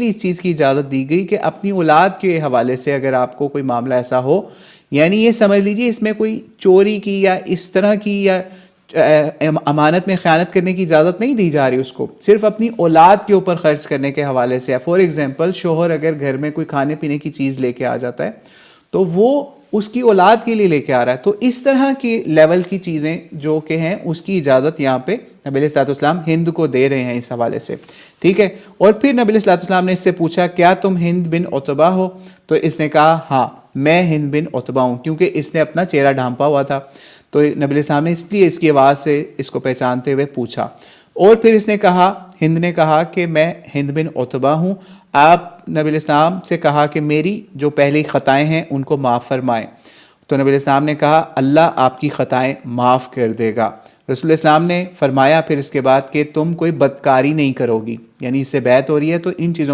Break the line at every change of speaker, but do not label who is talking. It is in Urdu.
اس چیز کی اجازت دی گئی کہ اپنی اولاد کے حوالے سے اگر آپ کو کوئی معاملہ ایسا ہو، یعنی یہ سمجھ لیجیے اس میں کوئی چوری کی یا اس طرح کی یا امانت میں خیانت کرنے کی اجازت نہیں دی جا رہی اس کو، صرف اپنی اولاد کے اوپر خرچ کرنے کے حوالے سے ہے۔ فور ایگزامپل، شوہر اگر گھر میں کوئی کھانے پینے کی چیز لے کے آ جاتا ہے تو وہ اس کی اولاد کے لیے لے کے آ رہا ہے، تو اس طرح کی لیول کی چیزیں جو کہ ہیں اس کی اجازت یہاں پہ نبی علیہ الصلوۃ والسلام ہند کو دے رہے ہیں اس حوالے سے، ٹھیک ہے۔ اور پھر نبی علیہ الصلوۃ والسلام نے اس سے پوچھا کیا تم ہند بن عتبہ ہو؟ تو اس نے کہا ہاں میں ہند بن عتبہ ہوں، کیونکہ اس نے اپنا چہرہ ڈھانپا ہوا تھا، تو نبی علیہ السلام نے اس لیے اس کی آواز سے اس کو پہچانتے ہوئے پوچھا۔ اور پھر اس نے کہا، ہند نے کہا کہ میں ہند بن عتبہ ہوں۔ آپ نبی علیہ السلام سے کہا کہ میری جو پہلی خطائیں ہیں ان کو معاف فرمائیں، تو نبی علیہ السلام نے کہا اللہ آپ کی خطائیں معاف کر دے گا۔ رسول اللہ السلام نے فرمایا پھر اس کے بعد کہ تم کوئی بدکاری نہیں کرو گی، یعنی اس سے بیعت ہو رہی ہے تو ان چیزوں